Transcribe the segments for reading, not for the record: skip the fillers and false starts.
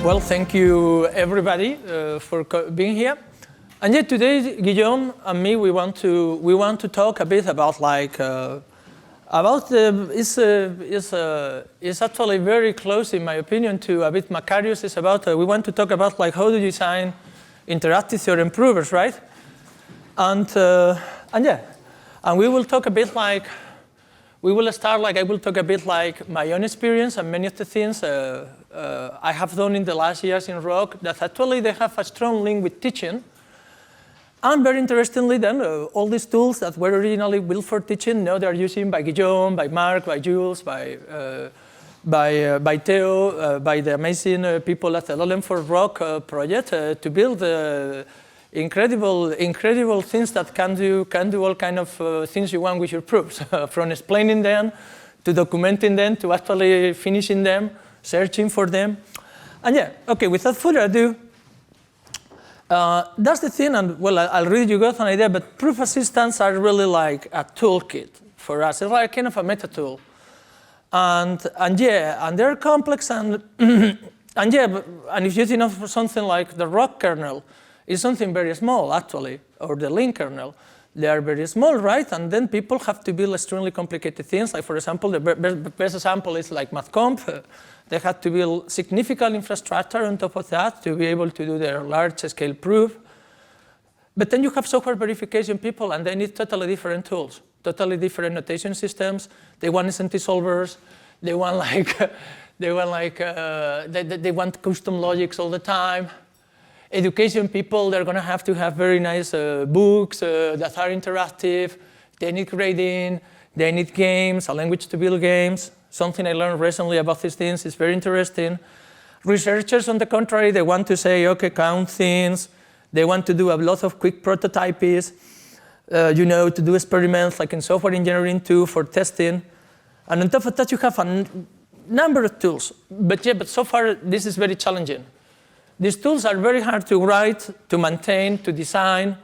Well, thank you everybody for being here. And yet today, Guillaume and me, we want to talk a bit about it's actually very close, in my opinion, to a bit Macarius. It's about we want to talk about how to design interactive theorem provers, right? And we will talk a bit we will start I will talk a bit my own experience and many of the things I have done in the last years in Rocq that actually they have a strong link with teaching. And very interestingly then, all these tools that were originally built for teaching, now they're used by Guillaume, by Marc, by Jules, by Theo, by the amazing people at the LLM-for-Rocq project to build incredible things that can do all kind of things you want with your proofs, from explaining them, to documenting them, to actually finishing them, searching for them. And yeah, okay, without further ado, that's the thing, and well, I'll read you got an idea, but proof assistants are really like a toolkit for us. It's like kind of a meta tool. And they're complex and and if you think of something like the Rocq kernel, it's something very small actually, or the link kernel. They are very small, right? And then people have to build extremely complicated things. Like for example, the best example is like MathComp. They had to build significant infrastructure on top of that to be able to do their large-scale proof. But then you have software verification people, and they need totally different tools, totally different notation systems. They want SMT solvers. They want they want custom logics all the time. Education people, they're going to have very nice books that are interactive. They need grading. They need games, a language to build games. Something I learned recently about these things is very interesting. Researchers, on the contrary, they want to say, okay, count things. They want to do a lot of quick prototypes, to do experiments like in software engineering too for testing. And on top of that, you have a number of tools. But so far, this is very challenging. These tools are very hard to write, to maintain, to design.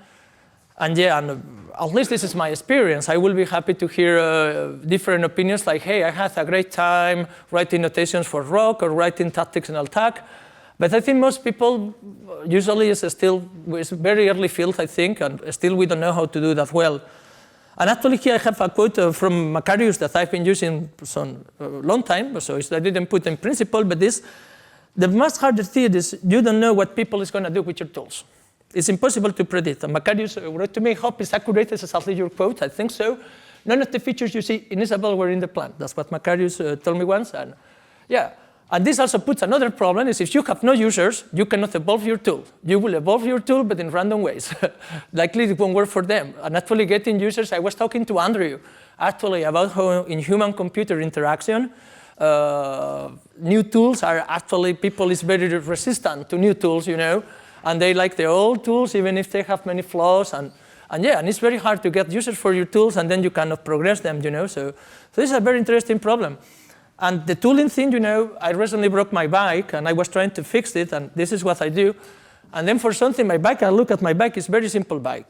And at least this is my experience. I will be happy to hear different opinions like, hey, I had a great time writing notations for Rocq or writing tactics in Altac. But I think most people usually it's very early field, I think, and still we don't know how to do that well. And actually here I have a quote from Macarius that I've been using for a long time, so I didn't put in principle, but the most hardest thing is you don't know what people is going to do with your tools. It's impossible to predict. And Macarius wrote to me, hope it's accurate, as exactly your quote. I think so. None of the features you see in Isabel were in the plan. That's what Macarius told me once. And and this also puts another problem, is if you have no users, you cannot evolve your tool. You will evolve your tool, but in random ways. Likely it won't work for them. And actually getting users, I was talking to Henri, actually, about how in human-computer interaction, new tools are actually, people is very resistant to new tools, and they like their old tools, even if they have many flaws. And it's very hard to get users for your tools, and then you cannot progress them, So this is a very interesting problem. And the tooling thing, I recently broke my bike, and I was trying to fix it, and this is what I do. And then for something, my bike, I look at my bike, it's very simple bike,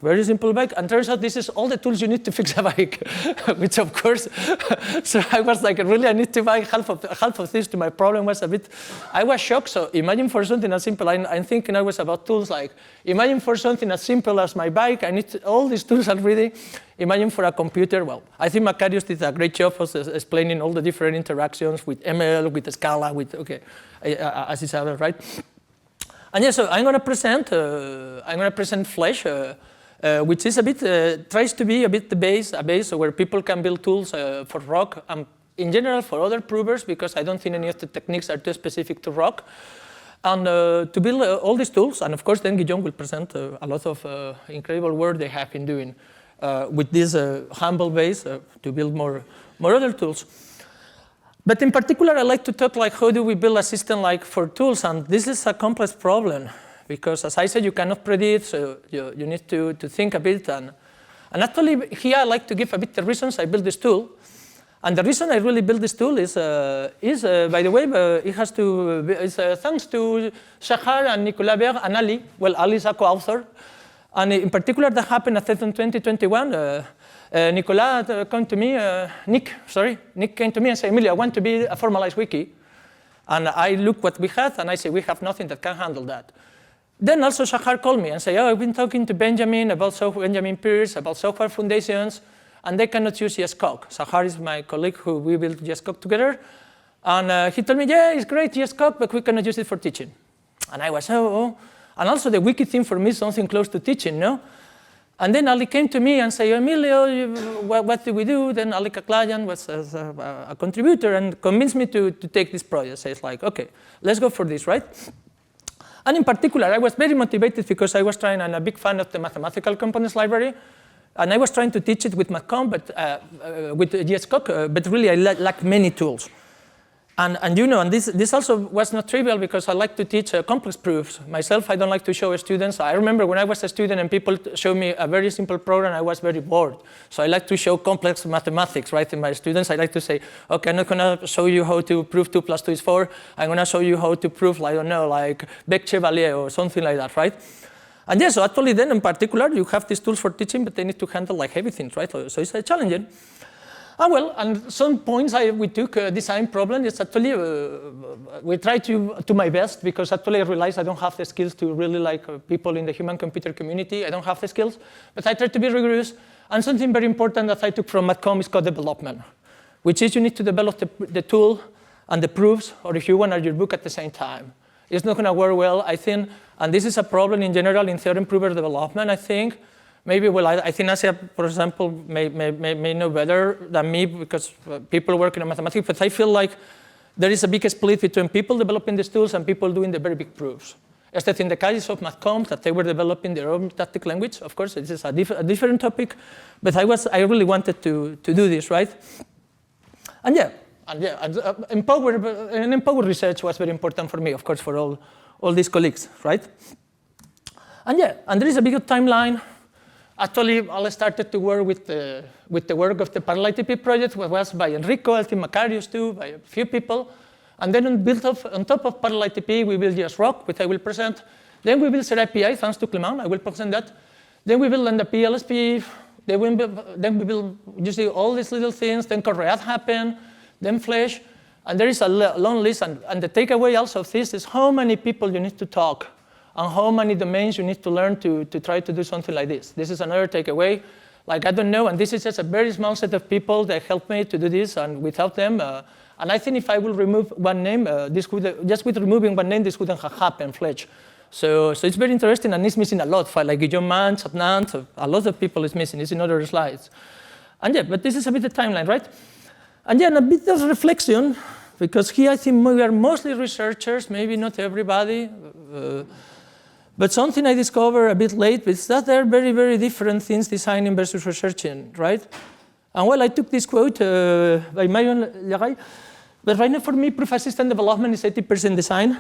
and turns out this is all the tools you need to fix a bike, which of course, so I was like, really, I need to buy half of this to my problem was I was shocked. So imagine for something as simple, I'm thinking always about tools like, imagine for something as simple as my bike, I need all these tools already. Imagine for a computer, well, I think Macarius did a great job of explaining all the different interactions with ML, with Scala, with, as is right? And so I'm going to present Flèche, which is tries to be a bit a base where people can build tools for Rocq, and in general for other provers, because I don't think any of the techniques are too specific to Rocq, and to build all these tools. And of course, then Guillaume will present a lot of incredible work they have been doing with this humble base to build more other tools. But in particular, I like to talk how do we build a system for tools, and this is a complex problem because, as I said, you cannot predict, so you need to think a bit. And actually, here I like to give a bit the reasons I built this tool. And the reason I really built this tool is by the way, it's thanks to Shahar and Nicolas Berg and Ali. Well, Ali is a co-author, and in particular, that happened at TED in 2021. Nick came to me and said, Emilio, I want to build a formalized wiki. And I look what we had, and I say, we have nothing that can handle that. Then also Shahar called me and said, oh, I've been talking to Benjamin about Benjamin Pierce, about software foundations, and they cannot use GSCOG. Shahar is my colleague who we built GSCOG together. And he told me, yeah, it's great, GSCOG, but we cannot use it for teaching. And I was, oh. And also the wicked thing for me is something close to teaching, no? And then Ali came to me and said, Emilio, what do we do? Then Ali Kaklayan was a contributor and convinced me to take this project. So it's like, okay, let's go for this, right? And in particular, I was very motivated because I was trying, and a big fan of the mathematical components library, and I was trying to teach it with MatCom, but with GSCOG, but really I lack many tools. And you know, and this also was not trivial because I like to teach complex proofs. Myself, I don't like to show students. I remember when I was a student and people showed me a very simple program, I was very bored. So I like to show complex mathematics, right? In my students, I like to say, okay, I'm not gonna show you how to prove 2 + 2 is 4. I'm gonna show you how to prove, I don't know, like Beck-Chevalier or something like that, right? And yeah, so actually then in particular, you have these tools for teaching, but they need to handle like heavy things, right? So it's challenging. And some points we took design problem is actually, we tried to my best because actually I realized I don't have the skills to really like people in the human-computer community. I don't have the skills, but I tried to be rigorous. And something very important that I took from MatCom is called development, which is you need to develop the tool and the proofs, or if you want, your book at the same time. It's not gonna work well, I think, and this is a problem in general in theorem prover development, I think. Maybe, well, I think Asia, for example, may know better than me because people working on mathematics, but I feel like there is a big split between people developing these tools and people doing the very big proofs. Except in the case of MatCom, that they were developing their own tactic language. Of course, this is a different topic, but I really wanted to do this, right? And empower research was very important for me, of course, for all these colleagues, right? And there is a bigger timeline. Actually, I started to work with the work of the parallel ITP project, which was by Enrico, I think Macarius too, by a few people. And then on top of parallel ITP, we built just Rocq, which I will present. Then we built API, thanks to Clement, I will present that. Then we built NDP, LSP, then we built usually all these little things, then Correat happened, then Flèche, and there is a long list, and the takeaway also of this is how many people you need to talk and how many domains you need to learn to try to do something like this. This is another takeaway. Like, I don't know, and this is just a very small set of people that helped me to do this, and without them, and I think if I will remove one name, just with removing one name, this wouldn't have happened, Flèche. So it's very interesting, and it's missing a lot. Like Guillaume, Adnan, a lot of people is missing. It's in other slides. And but this is a bit of timeline, right? And and a bit of reflection, because here I think we are mostly researchers, maybe not everybody. But something I discovered a bit late is that there are very, very different things, designing versus researching, right? And well, I took this quote by Marion Leray, but right now for me, proof assistant development is 80% design.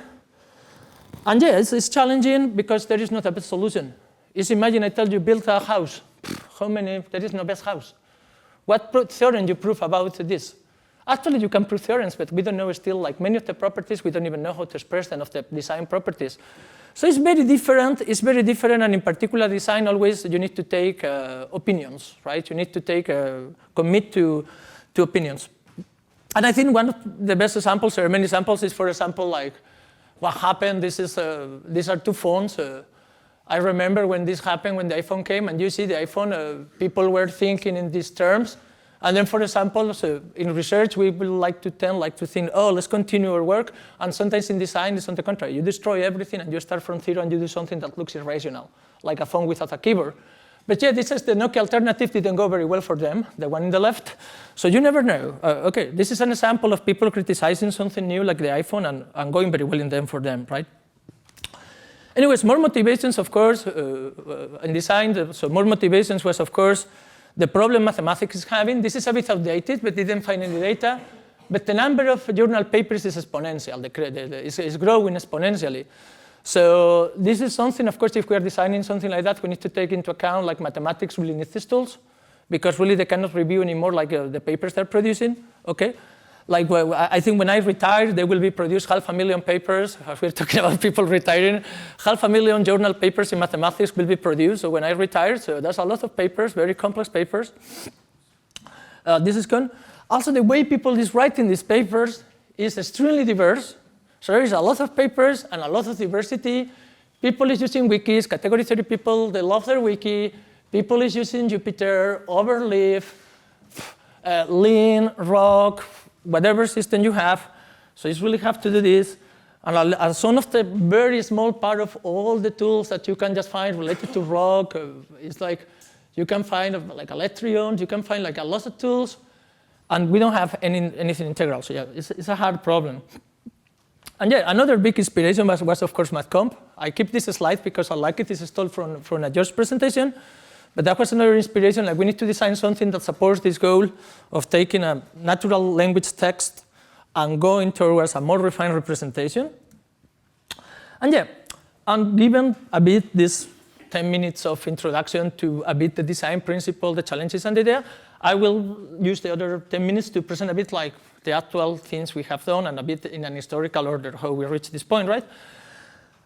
And yes, it's challenging because there is not a best solution. Just imagine I tell you build a house. There is no best house. What theorem you prove about this? Actually, you can prove theorems, but we don't know still, like many of the properties, we don't even know how to express them of the design properties. So it's very different, and in particular design, always you need to take opinions, right? You need to commit to opinions. And I think one of the best examples, or many examples, is, for example, like what happened, these are two phones. I remember when this happened, when the iPhone came, and you see the iPhone, people were thinking in these terms. And then, for example, so in research, we will like to think, oh, let's continue our work. And sometimes in design, it's on the contrary. You destroy everything and you start from zero and you do something that looks irrational, like a phone without a keyboard. But yeah, this is the Nokia alternative didn't go very well for them, the one in the left. So you never know. Okay, this is an example of people criticizing something new like the iPhone and going very well in them for them, right? Anyways, more motivations, of course, in design. So more motivations was, of course, the problem mathematics is having. This is a bit outdated, but didn't find any data. But the number of journal papers is exponential. It's growing exponentially. So this is something, of course, if we are designing something like that, we need to take into account like mathematics really needs these tools, because really they cannot review anymore like the papers they're producing. Okay. Like, well, I think when I retire, there will be produced 500,000 papers. If we're talking about people retiring, 500,000 journal papers in mathematics will be produced. So when I retire, so there's a lot of papers, very complex papers. This is gone. Also, the way people is writing these papers is extremely diverse. So there is a lot of papers and a lot of diversity. People is using wikis, category 30 people, they love their wiki. People is using Jupyter, Overleaf, Lean, Rocq, whatever system you have. So you really have to do this. And as one of the very small part of all the tools that you can just find related to Rocq, it's like you can find like Electrions, you can find like a lot of tools, and we don't have anything integral. So yeah, it's a hard problem. And yeah, another big inspiration was of course MathComp. I keep this slide because I like it. It's stole from a George's presentation. But that was another inspiration. Like we need to design something that supports this goal of taking a natural language text and going towards a more refined representation. And yeah, and given a bit this 10 minutes of introduction to a bit the design principle, the challenges and the idea, I will use the other 10 minutes to present a bit like the actual things we have done and a bit in an historical order how we reached this point, right?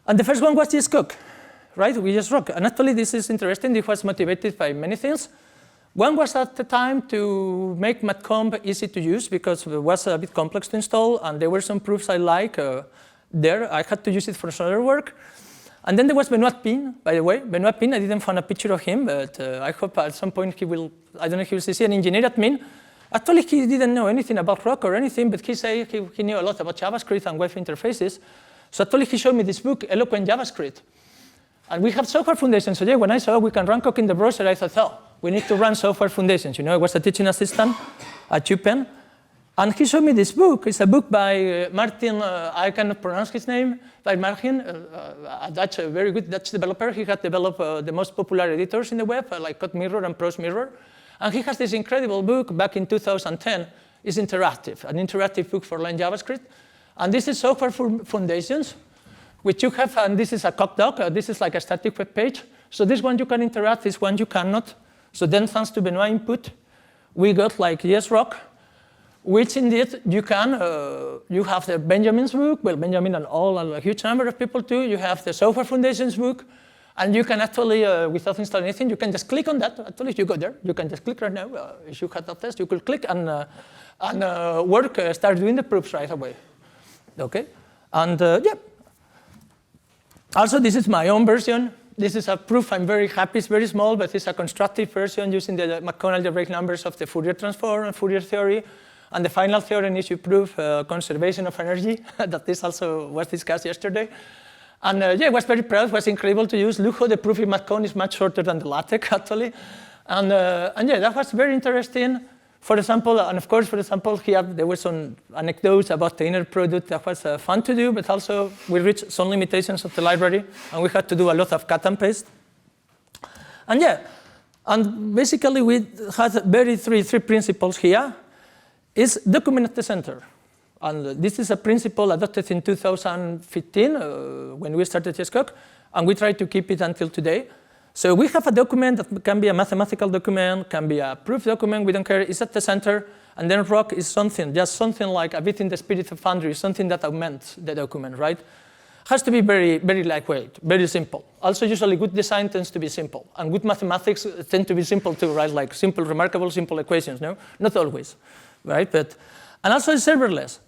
And the first one was just Cook, right? We just Rocq. And actually this is interesting. It was motivated by many things. One was at the time to make MathComp easy to use because it was a bit complex to install and there were some proofs I like there. I had to use it for some other work. And then there was Benoit Pin, by the way. Benoit Pin, I didn't find a picture of him, but I hope at some point he will, I don't know if he will see an engineer at Min. Actually, he didn't know anything about Rocq or anything, but he said he knew a lot about JavaScript and web interfaces. So actually, he showed me this book, Eloquent JavaScript. And we have software foundations. So yeah, when I saw we can run Coq in the browser, I thought, oh, we need to run software foundations. You know, I was a teaching assistant at UPenn. And he showed me this book. It's a book by Martin, I cannot pronounce his name, by Martin, a Dutch, a very good Dutch developer. He had developed the most popular editors in the web, like Code Mirror and Prose Mirror. And he has this incredible book back in 2010. It's interactive, an interactive book for Line JavaScript. And this is software foundations, which you have, and this is a Coq doc. This is like a static web page. So this one you can interact, this one you cannot. So then thanks to Benoit input, we got like yes Rocq, which indeed you can, you have the Benjamin's book, well, Benjamin and a huge number of people too. You have the Software Foundations book, and you can actually, without installing anything, you can just click on that. Actually, if you go there, you can just click right now. If you had that test, you could click and work, start doing the proofs right away. Okay, and yeah. Also, this is my own version. This is a proof. I'm very happy. It's very small, but it's a constructive version using the McConnell direct numbers of the Fourier transform and Fourier theory. And the final theorem is you prove conservation of energy. That this also was discussed yesterday. And yeah, I was very proud. It was incredible to use. Look how the proof in MathCon is much shorter than the LaTeX, actually. And yeah, that was very interesting. For example, and of course, for example, here there were some anecdotes about the inner product that was fun to do, but also we reached some limitations of the library, and we had to do a lot of cut and paste. And yeah, and basically we had three principles here. Is document at the center. And this is a principle adopted in 2015 when we started JSCOC, and we try to keep it until today. So we have a document that can be a mathematical document, can be a proof document, we don't care, it's at the center, and then Rocq is something, just something like a bit in the spirit of Foundry, something that augments the document, right? Has to be very, very lightweight, very simple. Also, usually good design tends to be simple, and good mathematics tend to be simple too, right? Like simple, remarkable, simple equations, no? Not always. Right? And also it's serverless,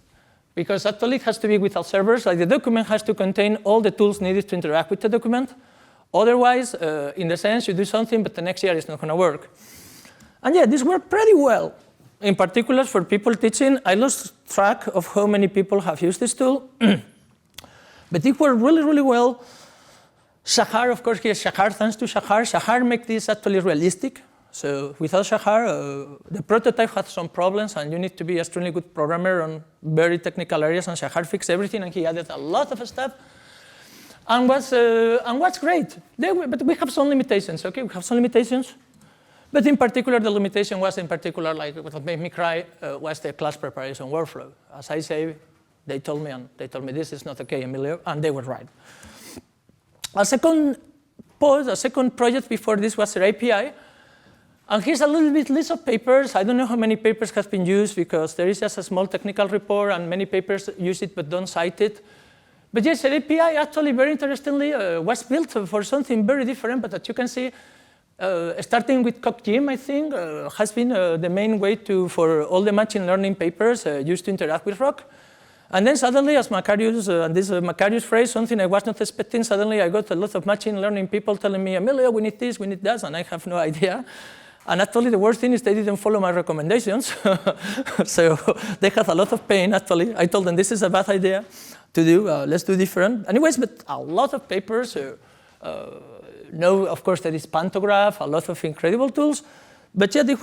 because actually it has to be without servers. Like the document has to contain all the tools needed to interact with the document. Otherwise, in the sense, you do something, but the next year it's not going to work. And yeah, this worked pretty well. In particular, for people teaching, I lost track of how many people have used this tool. But it worked really, really well. Shahar, of course, here's Shahar. Thanks to Shahar. Shahar makes this actually realistic. So without Shahar, the prototype had some problems, and you need to be a extremely good programmer on very technical areas, and Shahar fixed everything, and he added a lot of stuff. And what's great, but we have some limitations, okay? We have some limitations. But in particular, the limitation was in particular, like what made me cry, was the class preparation workflow. As I say, they told me this is not okay, Emilio, and they were right. A second project before this was their API. And here's a little bit list of papers. I don't know how many papers have been used because there is just a small technical report and many papers use it but don't cite it. But yes, the API actually very interestingly was built for something very different, but as you can see, starting with CoqGym, I think, has been the main way for all the machine learning papers used to interact with Rocq. And then suddenly, as Macarius, and this Macarius phrase, something I was not expecting, suddenly I got a lot of machine learning people telling me, Emilio, we need this, we need that, and I have no idea. And actually, the worst thing is they didn't follow my recommendations. So they had a lot of pain, actually. I told them, this is a bad idea to do, let's do different. Anyways, but a lot of papers know, of course, there is Pantograph, a lot of incredible tools. But yeah, this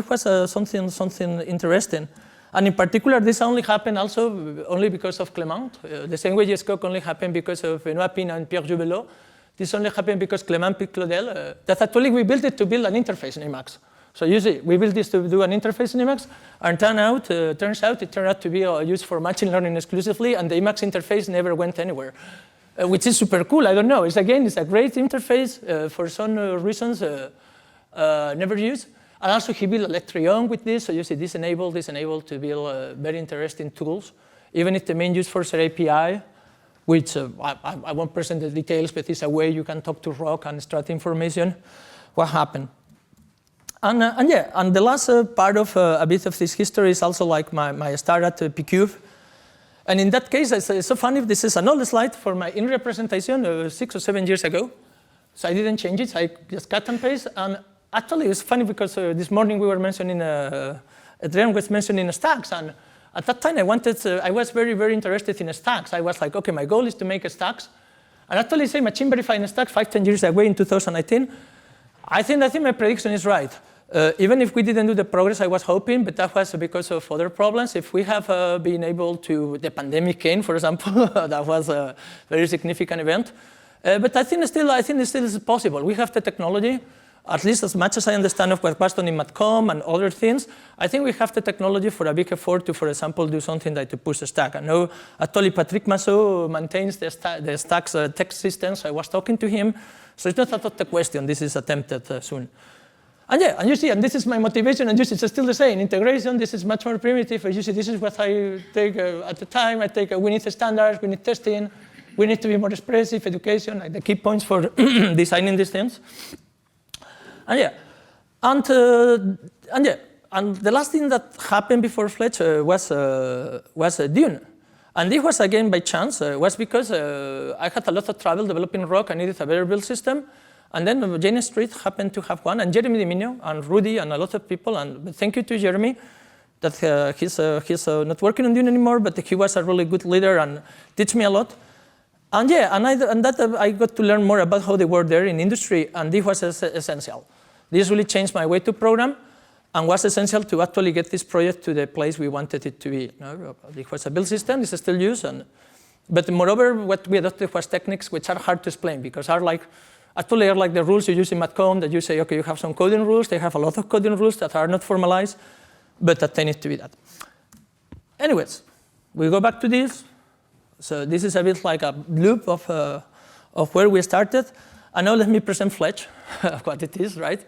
was something interesting. And in particular, this only happened also only because of Clement. The same way Jescoc only happened because of Benoît Pin and Pierre Jubelot. This only happened because Clement picked Claudel. That actually we built it to build an interface in Emacs. So you see, we built this to do an interface in Emacs, and turns out it turned out to be used for machine learning exclusively, and the Emacs interface never went anywhere, which is super cool. I don't know. It's a great interface for some reasons never used. And also he built Electrion with this, so you see this enabled to build very interesting tools, even if the main use for their API, which I won't present the details, but it's a way you can talk to Rocq and extract information. What happened? And the last part of a bit of this history is also like my start at PQ. And in that case, it's so funny, this is an old slide for my Inria presentation 6 or 7 years ago. So I didn't change it, I just cut and paste. And actually, it's funny because this morning we were mentioning, Adrian was mentioning stacks, and at that time I was very, very interested in stacks. I was like, okay, my goal is to make stacks. And actually, say machine verifying stacks 5-10 years away in 2019, I think my prediction is right. Even if we didn't do the progress I was hoping, but that was because of other problems. If we have been able to, the pandemic came, for example, that was a very significant event. But I think it still is possible. We have the technology. At least as much as I understand of what was done in MatCom and other things, I think we have the technology for a big effort to, for example, do something like to push a stack. I know actually Patrick Massot maintains the stacks text system, so I was talking to him. So it's not out of the question, this is attempted soon. And yeah, and you see, and this is my motivation, and you see, it's still the same. Integration, this is much more primitive. You see, this is what I take at the time. I take, we need the standards, we need testing, we need to be more expressive, education, like the key points for designing these things. And yeah, and the last thing that happened before Flèche was Dune. And this was again by chance, was because I had a lot of trouble developing Rocq. I needed a better build system. And then Jane Street happened to have one, and Jeremy Dimino and Rudy and a lot of people, and thank you to Jeremy, that he's not working on Dune anymore, but he was a really good leader and teach me a lot. And yeah, I got to learn more about how they work there in industry, and this was essential. This really changed my way to program, and was essential to actually get this project to the place we wanted it to be. It was a build system, it's still used, but moreover, what we adopted was techniques which are hard to explain, because actually are like the rules you use in MatCom, that you say, okay, you have some coding rules, they have a lot of coding rules that are not formalized, but that they need to be that. Anyways, we go back to this. So this is a bit like a loop of where we started. And now let me present Flèche, what it is, right?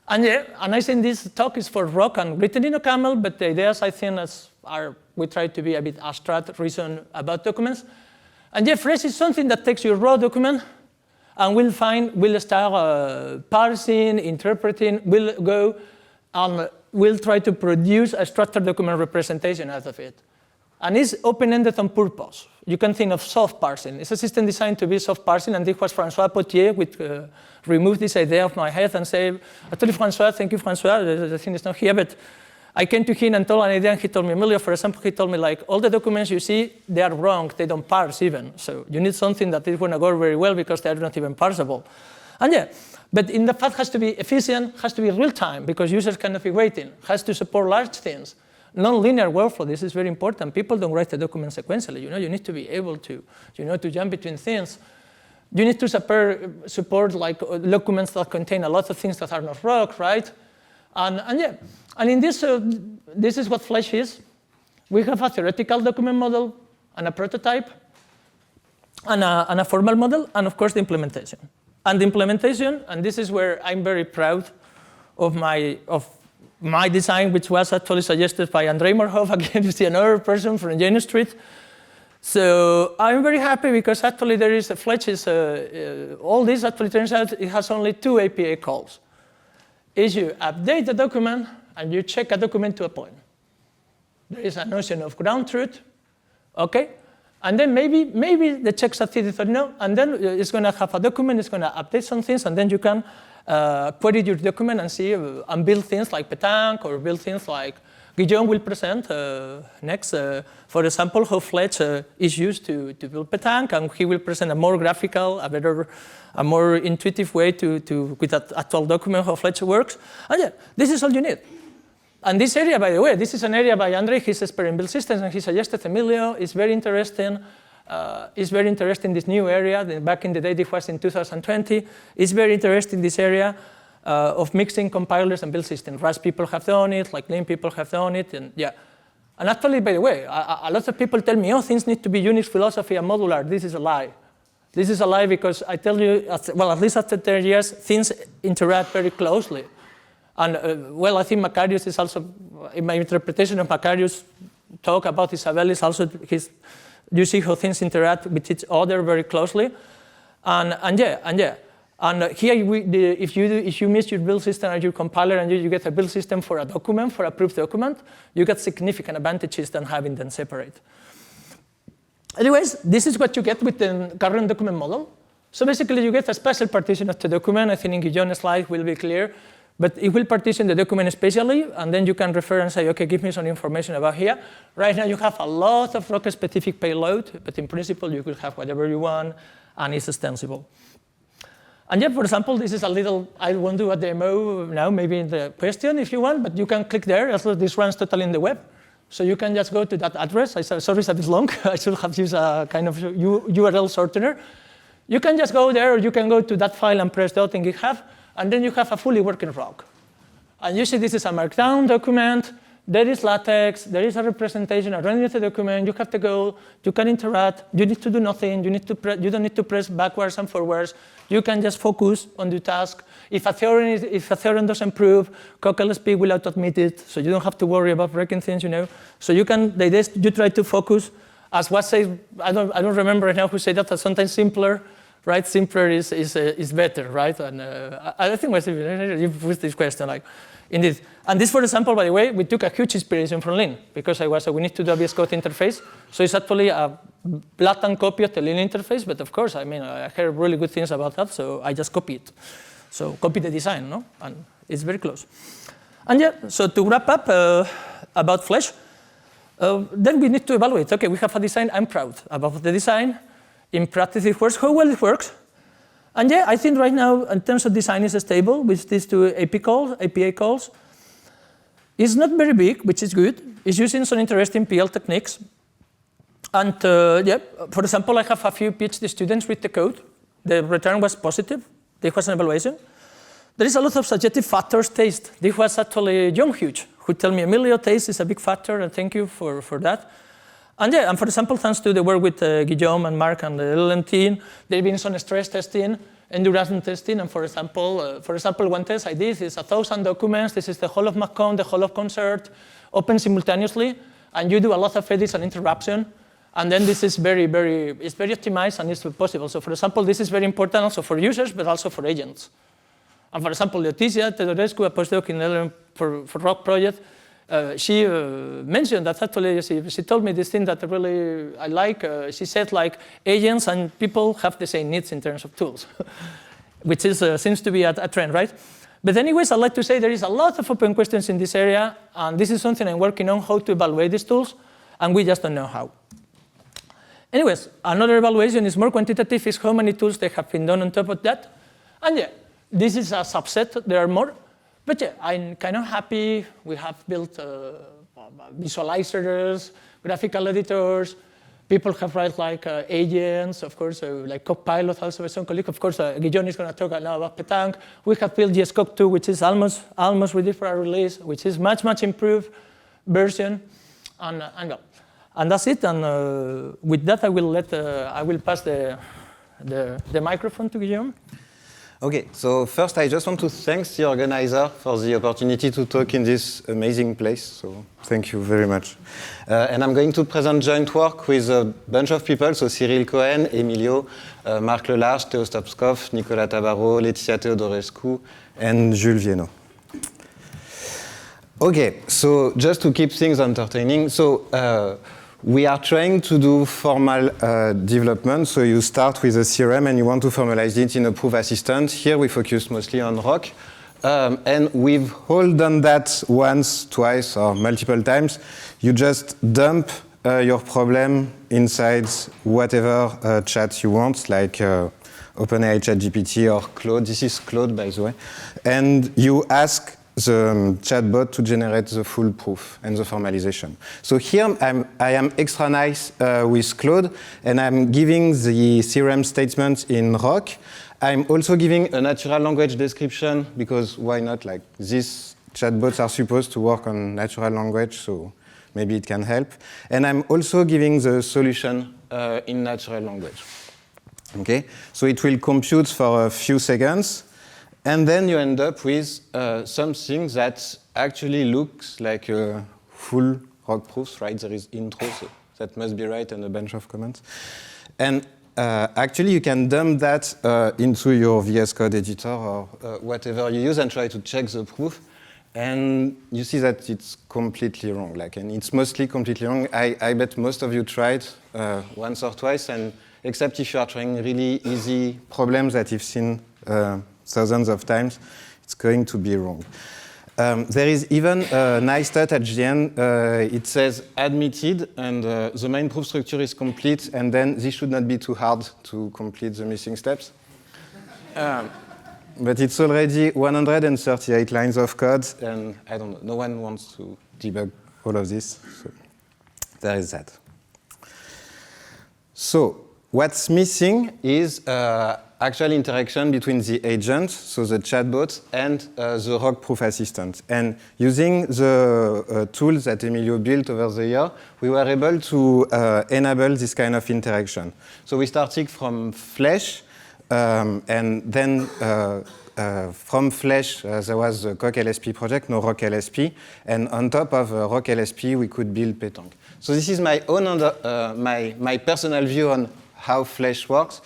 And yeah, and I think this talk is for Rocq and written in OCaml, but the ideas I think we try to be a bit abstract, reason about documents. And yeah, Flèche is something that takes your raw document and we'll start parsing, interpreting, we'll go and we'll try to produce a structured document representation out of it. And it's open-ended on purpose. You can think of soft parsing. It's a system designed to be soft parsing, and this was François Potier, which removed this idea of my head and said, actually, François, thank you, François, the thing is not here, but I came to him and told an idea, and he told me, Emilio, for example, he told me, like, all the documents you see, they are wrong, they don't parse even. So you need something that is going to go very well because they are not even parsable. And yeah, but in the fact has to be efficient, has to be real-time, because users cannot be waiting, has to support large things. Non-linear workflow, this is very important. People don't write the document sequentially. You need to be able to, to jump between things. You need to support like documents that contain a lot of things that are not Rocq, right? And yeah, and in this, this is what Flèche is. We have a theoretical document model and a prototype and a formal model, and of course the implementation. And the implementation, and this is where I'm very proud of my design, which was actually suggested by Andrei Morhov, again, you see another person from Jane Street. So I'm very happy because actually there is Flèche is, all this actually turns out it has only 2 API calls. Is you update the document and you check a document to a point. There is a notion of ground truth, Okay? And then maybe the check succeeded or no, and then it's going to have a document, it's going to update some things, and then you can query your document and see and build things like Petanque or build things like Guillaume will present next, for example, how Flèche is used to build Petanque, and he will present a more graphical, a more intuitive way with that actual document how Flèche works. And yeah, this is all you need. And this area, by the way, this is an area by Henri. He's expert in build systems, and he suggested Emilio. It's very interesting. This new area. Back in the day, this was in 2020. It's very interesting, this area of mixing compilers and build systems. Rust people have done it, like Lean people have done it, and yeah. And actually, by the way, a lot of people tell me, oh, things need to be Unix philosophy and modular. This is a lie. This is a lie because I tell you, well, at least after 10 years, things interact very closely. And well, I think Macarius is also, in my interpretation of Macarius' talk about Isabel, is also you see how things interact with each other very closely. And here, if you miss your build system or your compiler and you get a build system for a document, for a proof document, you get significant advantages than having them separate. Anyways, this is what you get with the current document model. So basically, you get a special partition of the document. I think in Guillaume's slide will be clear. But it will partition the document spatially, and then you can refer and say, okay, give me some information about here. Right now, you have a lot of Rocq-specific payload, but in principle, you could have whatever you want, and it's extensible. And yet, for example, this is a little, I won't do a demo now, maybe in the question if you want, but you can click there. Also, this runs totally in the web. So you can just go to that address. Sorry, it's a bit long. I should have used a kind of URL shortener. You can just go there, or you can go to that file and press dot in GitHub, and then you have a fully working Rocq. And you see this is a markdown document. There is LaTeX. There is a representation underneath the document. You have to go. You can interact. You need to do nothing. You don't need to press backwards and forwards. You can just focus on the task. If a theorem doesn't prove, CockLSP will auto-admit it, so you don't have to worry about breaking things, you know. So you try to focus. As what says, I don't remember right now who said that sometimes simpler. Right, simpler is better, right? And I think you put this question, like, indeed. And this, for example, by the way, we took a huge inspiration from Lean because we need to do a VS Code interface. So it's actually a blatant copy of the Lean interface. But of course, I mean, I heard really good things about that, so I just copy it. So copy the design, no? And it's very close. And yeah, so to wrap up about Flèche, then we need to evaluate. Okay, we have a design. I'm proud about the design. In practice, it works. How well it works? And yeah, I think right now, in terms of design, is stable with these two API calls. It's not very big, which is good. It's using some interesting PL techniques. And yeah, for example, I have a few PhD students with the code. The return was positive. There was an evaluation. There is a lot of subjective factors. Taste. This was actually John Hughes, who told me, Emilio, taste is a big factor, and thank you for that. And yeah, and for example, thanks to the work with Guillaume and Mark and the LLM team, there has been some stress testing, endurance testing, and for example, one test I did is 1,000 documents. This is the whole of MacCon, the whole of Concert, open simultaneously, and you do a lot of edits and interruption, and then this is very optimized and it's possible. So for example, this is very important also for users, but also for agents. And for example, Leticia Teodorescu, a postdoc in LLM for Rocq project, she mentioned that actually, she told me this thing that really I like. She said, like, agents and people have the same needs in terms of tools, which seems to be a trend, right? But anyways, I'd like to say there is a lot of open questions in this area, and this is something I'm working on, how to evaluate these tools, and we just don't know how. Anyways, another evaluation is more quantitative, is how many tools they have been done on top of that. And yeah, this is a subset, there are more. But yeah, I'm kind of happy. We have built visualizers, graphical editors. People have write like agents, of course, like Copilot also, some colleague. Of course, Guillaume is going to talk now about Petanque. We have built GSCOC2, which is almost ready for a release, which is much improved version, and that's it. And with that, I will pass the microphone to Guillaume. Okay, so first I just want to thank the organizer for the opportunity to talk in this amazing place. So thank you very much. And I'm going to present joint work with a bunch of people. So Cyril Cohen, Emilio, Marc Lelarge, Theo Stopskov, Nicolas Tabarot, Leticia Teodorescu, and Jules Vienno. Okay, so just to keep things entertaining. So we are trying to do formal development. So you start with a theorem and you want to formalize it in a proof assistant. Here we focus mostly on Rocq. And we've all done that once, twice, or multiple times. You just dump your problem inside whatever chat you want, like OpenAI ChatGPT or Claude. This is Claude, by the way. And you ask the chatbot to generate the full proof and the formalization. So here I am extra nice with Claude, and I'm giving the theorem statement in Rocq. I'm also giving a natural language description, because why not? Like, these chatbots are supposed to work on natural language, so maybe it can help. And I'm also giving the solution in natural language. Okay? So it will compute for a few seconds, and then you end up with something that actually looks like a full Rocq proof, right? There is intro, so that must be right, and a bunch of comments. And actually, you can dump that into your VS Code editor or whatever you use and try to check the proof. And you see that it's completely wrong. Like, and it's mostly completely wrong. I bet most of you tried once or twice, and except if you are trying really easy problems that you've seen thousands of times, it's going to be wrong. There is even a nice stat at the end. It says admitted, and the main proof structure is complete, and then this should not be too hard to complete the missing steps. But it's already 138 lines of code, and I don't know, no one wants to debug all of this. So there is that. So what's missing is actual interaction between the agent, so the chatbot, and the Rocq proof assistant. And using the tools that Emilio built over the year, we were able to enable this kind of interaction. So we started from Flèche, and then from Flèche, there was the Coq LSP project, no Rocq LSP, and on top of Rocq LSP, we could build Pétanque. So this is my own my personal view on how Flèche works.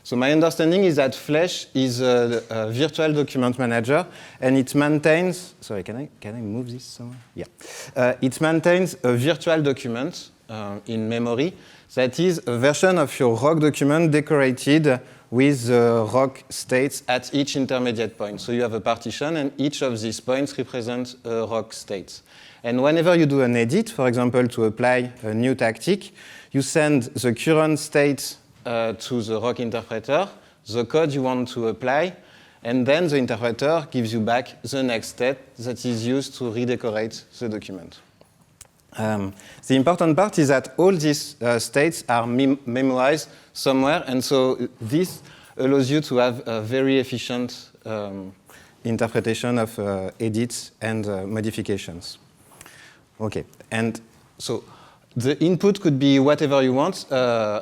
So my understanding is that Flèche is a virtual document manager, and it maintains. Sorry, can I move this somewhere? Yeah, it maintains a virtual document in memory that is a version of your Rocq document decorated with the Rocq states at each intermediate point. So you have a partition, and each of these points represents a Rocq state. And whenever you do an edit, for example, to apply a new tactic, you send the current state to the Rocq interpreter, the code you want to apply, and then the interpreter gives you back the next step that is used to redecorate the document. The important part is that all these states are memorized somewhere, and so this allows you to have a very efficient interpretation of edits and modifications. Okay, and so the input could be whatever you want.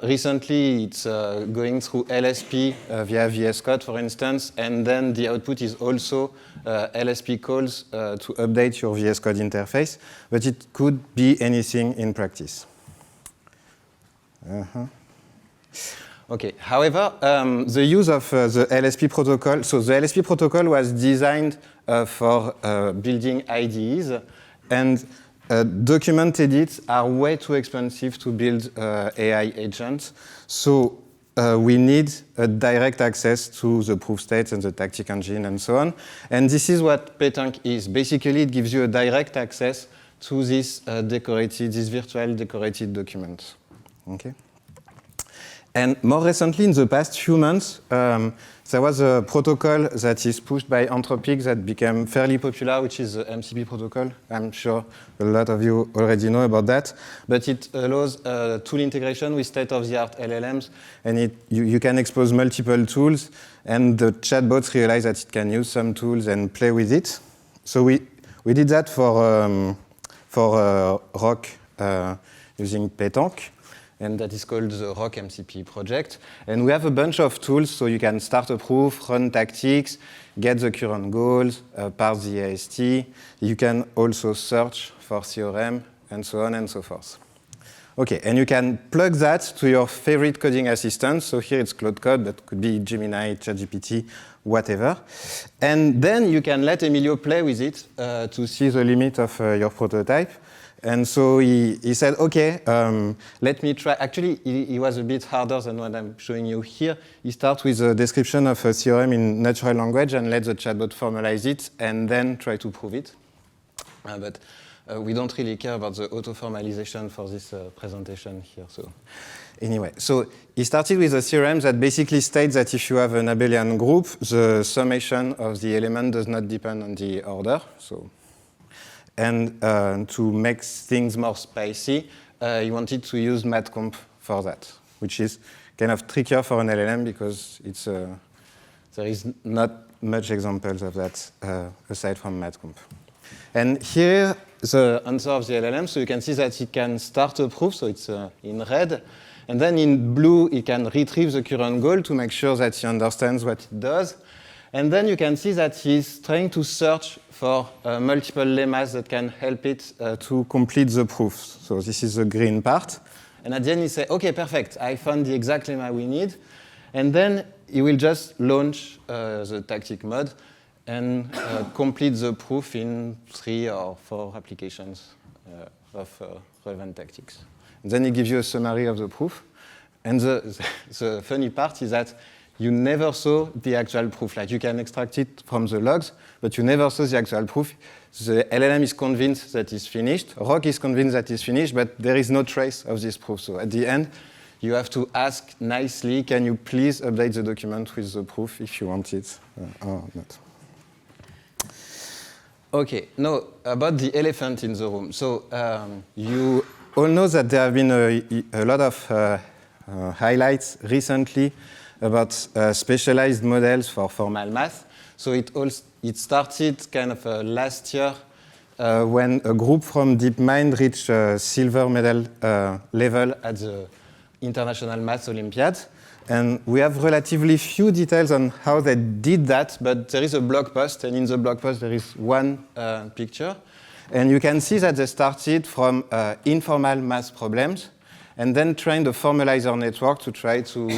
Recently, it's going through LSP via VS Code, for instance, and then the output is also LSP calls to update your VS Code interface, but it could be anything in practice. Okay, however, the use of the LSP protocol, so the LSP protocol was designed for building IDEs, and document edits are way too expensive to build AI agents, so we need a direct access to the proof states and the tactic engine and so on. And this is what Pétanque is. Basically, it gives you a direct access to this this virtual decorated document. Okay. And more recently, in the past few months, there was a protocol that is pushed by Anthropic that became fairly popular, which is the MCP protocol. I'm sure a lot of you already know about that. But it allows tool integration with state-of-the-art LLMs, and you can expose multiple tools, and the chatbots realize that it can use some tools and play with it. So we did that for Rocq using Pétanque, and that is called the Rocq MCP project. And we have a bunch of tools, so you can start a proof, run tactics, get the current goals, parse the AST. You can also search for theorem, and so on and so forth. Okay, and you can plug that to your favorite coding assistant. So here it's Claude Code, but it could be Gemini, ChatGPT, whatever. And then you can let Emilio play with it to see the limit of your prototype. And so he said, okay, let me try. Actually, he was a bit harder than what I'm showing you here. He starts with a description of a theorem in natural language and let the chatbot formalize it and then try to prove it. But we don't really care about the auto-formalization for this presentation here. So anyway, so he started with a theorem that basically states that if you have an abelian group, the summation of the element does not depend on the order. So, and to make things more spicy, he wanted to use matcomp for that, which is kind of trickier for an LLM because it's there is not much examples of that aside from matcomp. And here, the answer of the LLM, so you can see that it can start a proof, so it's in red. And then in blue, it can retrieve the current goal to make sure that he understands what it does. And then you can see that he's trying to search for multiple lemmas that can help it to complete the proof. So this is the green part. And at the end, he says, OK, perfect. I found the exact lemma we need. And then he will just launch the tactic mode and complete the proof in 3 or 4 applications of relevant tactics. And then he gives you a summary of the proof. And the funny part is that you never saw the actual proof. Like you can extract it from the logs, but you never saw the actual proof. The LLM is convinced that it's finished. Rocq is convinced that it's finished, but there is no trace of this proof. So at the end, you have to ask nicely, can you please update the document with the proof if you want it or not? OK, now about the elephant in the room. So you all know that there have been a lot of highlights recently about specialized models for formal math. So it started kind of last year when a group from DeepMind reached silver medal level at the International Math Olympiad. And we have relatively few details on how they did that, but there is a blog post, and in the blog post there is one picture. And you can see that they started from informal math problems, and then trained a formalizer network to try to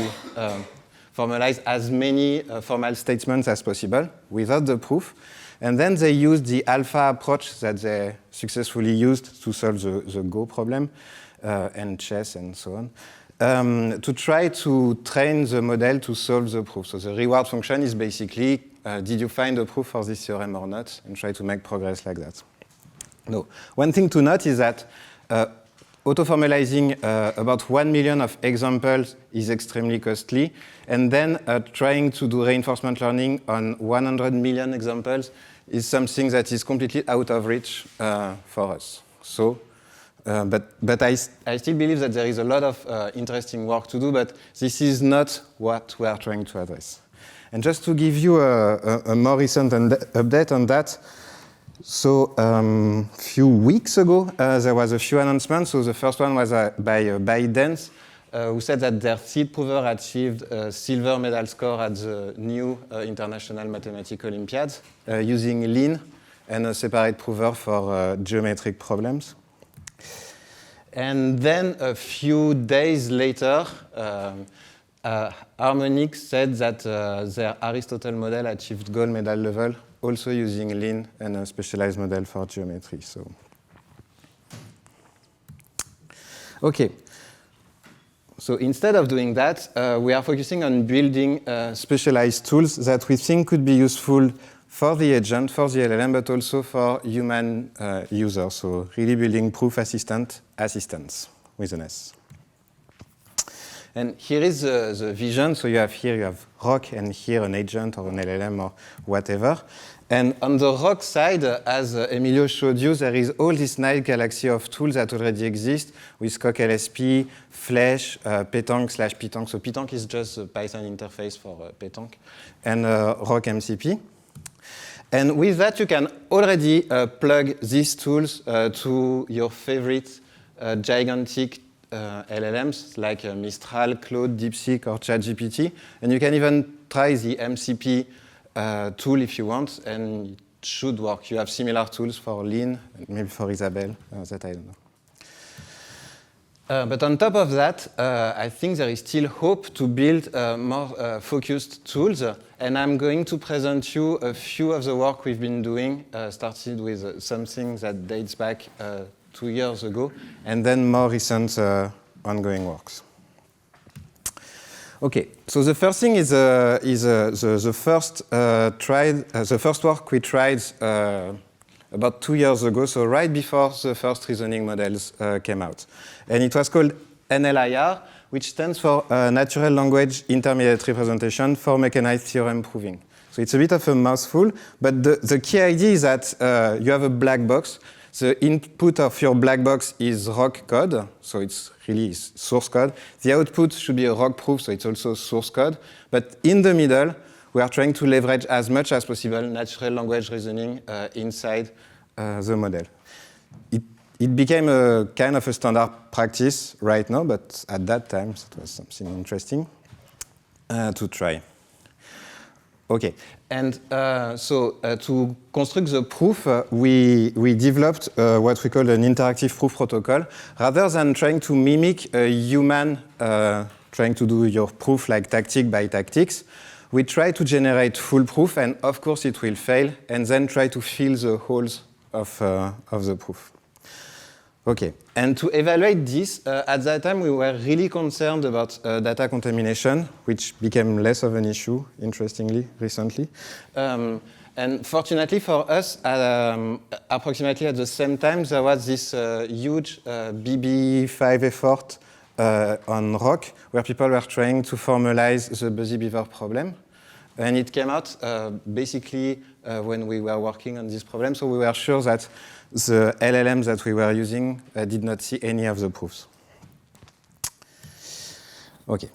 formalize as many formal statements as possible without the proof. And then they used the alpha approach that they successfully used to solve the Go problem, and chess and so on. To try to train the model to solve the proof. So the reward function is basically, did you find a proof for this theorem or not, and try to make progress like that. No. One thing to note is that auto-formalizing about 1 million of examples is extremely costly, and then trying to do reinforcement learning on 100 million examples is something that is completely out of reach for us. So. But I still believe that there is a lot of interesting work to do, but this is not what we are trying to address. And just to give you a more recent update on that, so a few weeks ago, there was a few announcements. So the first one was by ByteDance, who said that their seed prover achieved a silver medal score at the new International Mathematics Olympiad using Lean and a separate prover for geometric problems. And then a few days later, Harmonic said that their Aristotle model achieved gold medal level, also using Lean and a specialized model for geometry. So, OK. So instead of doing that, we are focusing on building specialized tools that we think could be useful for the agent, for the LLM, but also for human users. So really building proof assistants with an S. And here is the vision. So you have Rocq, and here an agent or an LLM or whatever. And on the Rocq side, as Emilio showed you, there is all this nice galaxy of tools that already exist with Coq LSP, Flèche, Pétanque/Python. So Python is just a Python interface for Pétanque, and Rocq MCP. And with that, you can already plug these tools to your favorite gigantic LLMs like Mistral, Claude, DeepSeek, or ChatGPT. And you can even try the MCP tool if you want, and it should work. You have similar tools for Lean, and maybe for Isabelle, that I don't know. But on top of that, I think there is still hope to build more focused tools. And I'm going to present you a few of the work we've been doing, started with something that dates back 2 years ago, and then more recent ongoing works. Okay, so the first thing is the first work we tried about 2 years ago, so right before the first reasoning models came out. And it was called NLIR, which stands for Natural Language Intermediate Representation for Mechanized Theorem Proving. So it's a bit of a mouthful, but the key idea is that you have a black box. The input of your black box is Rocq code, so it's really source code. The output should be a Rocq proof, so it's also source code. But in the middle, we are trying to leverage as much as possible natural language reasoning inside the model. It became a kind of a standard practice right now, but at that time, it was something interesting to try. Okay, and to construct the proof, we developed what we call an interactive proof protocol. Rather than trying to mimic a human trying to do your proof like tactic by tactics, we try to generate full proof, and of course it will fail, and then try to fill the holes of the proof. Okay, and to evaluate this, at that time we were really concerned about data contamination, which became less of an issue, interestingly, recently. And fortunately for us, approximately at the same time, there was this huge BB5 effort on Rocq, where people were trying to formalize the Busy Beaver problem. And it came out basically when we were working on this problem, so we were sure that the LLMs that we were using did not see any of the proofs. Okay,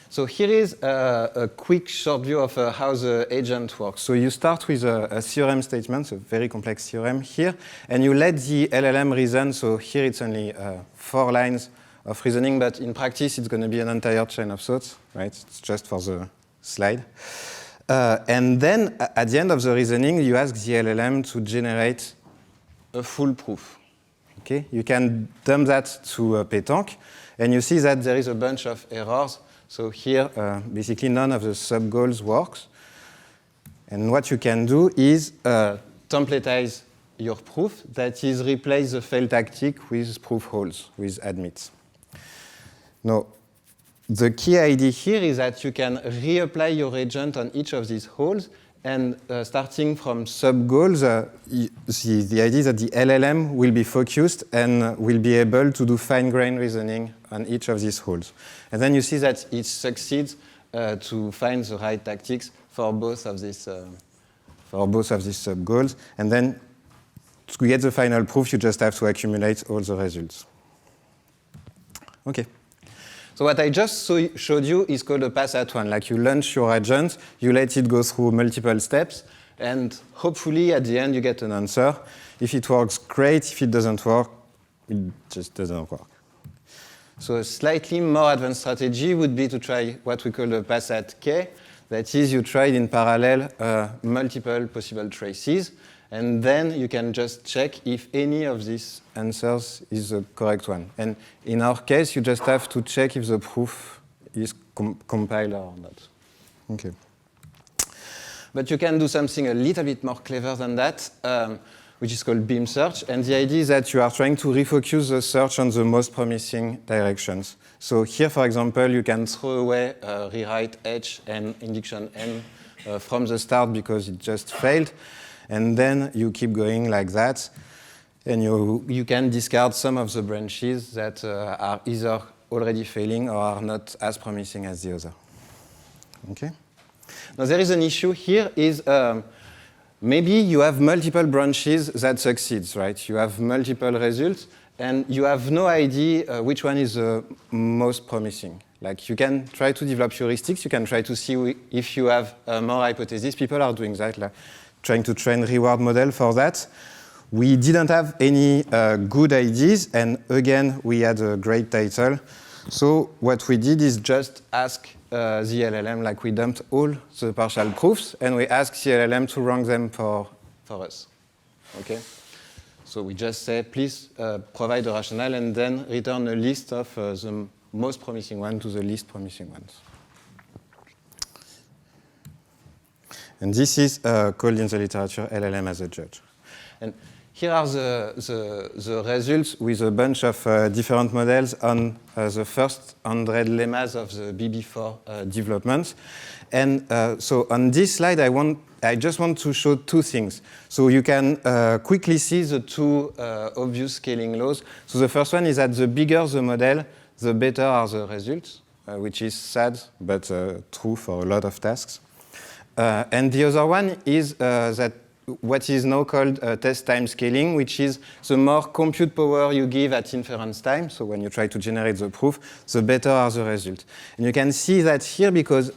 so here is a quick short view of how the agent works. So you start with a theorem statement, a very complex theorem here, and you let the LLM reason. So here it's only 4 lines of reasoning, but in practice it's going to be an entire chain of thoughts, right? It's just for the slide. And then at the end of the reasoning, you ask the LLM to generate a full proof. Okay, you can dump that to Pétanque, and you see that there is a bunch of errors. So here, basically none of the sub-goals works. And what you can do is templatize your proof, that is replace the failed tactic with proof holes, with admits. Now, the key idea here is that you can reapply your agent on each of these holes, and starting from sub-goals, the idea is that the LLM will be focused and will be able to do fine-grained reasoning on each of these holes. And then you see that it succeeds to find the right tactics for both of these sub-goals. And then to get the final proof, you just have to accumulate all the results. Okay. So what I just showed you is called a pass-at-one. Like you launch your agent, you let it go through multiple steps, and hopefully at the end you get an answer. If it works, great. If it doesn't work, it just doesn't work. So a slightly more advanced strategy would be to try what we call a pass-at-k. That is, you try in parallel multiple possible traces, and then you can just check if any of these answers is the correct one. And in our case, you just have to check if the proof is compiled or not. Okay. But you can do something a little bit more clever than that, which is called beam search. And the idea is that you are trying to refocus the search on the most promising directions. So here, for example, you can throw away rewrite H and induction N from the start because it just failed. And then you keep going like that, and you can discard some of the branches that are either already failing or are not as promising as the other. Okay? Now there is an issue here is maybe you have multiple branches that succeeds, right? You have multiple results, and you have no idea which one is the most promising. Like you can try to develop heuristics, you can try to see if you have more hypotheses. People are doing that, like trying to train reward model for that. We didn't have any good ideas, and again, we had a great title. So what we did is just ask the LLM, like we dumped all the partial proofs, and we asked the LLM to rank them for us. Okay? So we just say, please provide a rationale, and then return a list of the most promising one to the least promising ones. And this is called in the literature LLM as a judge. And here are the results with a bunch of different models on the first 100 lemmas of the BB4 development. And so on this slide, I just want to show two things. So you can quickly see the two obvious scaling laws. So the first one is that the bigger the model, the better are the results, which is sad, but true for a lot of tasks. And the other one is that what is now called test time scaling, which is the more compute power you give at inference time, so when you try to generate the proof, the better are the results. And you can see that here because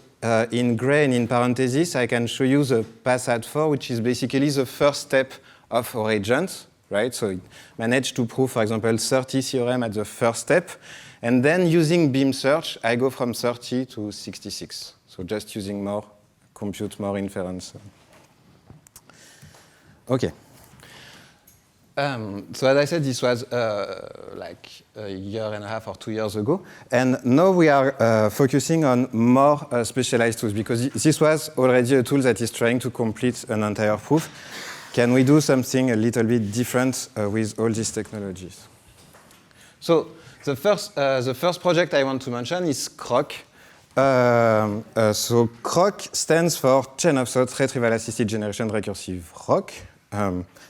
in gray and in parentheses, I can show you the PASAT4, which is basically the first step of our agent, right? So it managed to prove, for example, 30 theorem at the first step. And then using beam search, I go from 30 to 66. So just using more compute, more inference. Okay. So as I said, this was like a year and a half or 2 years ago. And now we are focusing on more specialized tools because this was already a tool that is trying to complete an entire proof. Can we do something a little bit different with all these technologies? So the first project I want to mention is Rocq. So Rocq stands for Chain of Thought Retrieval Assisted Generation Recursive Rocq.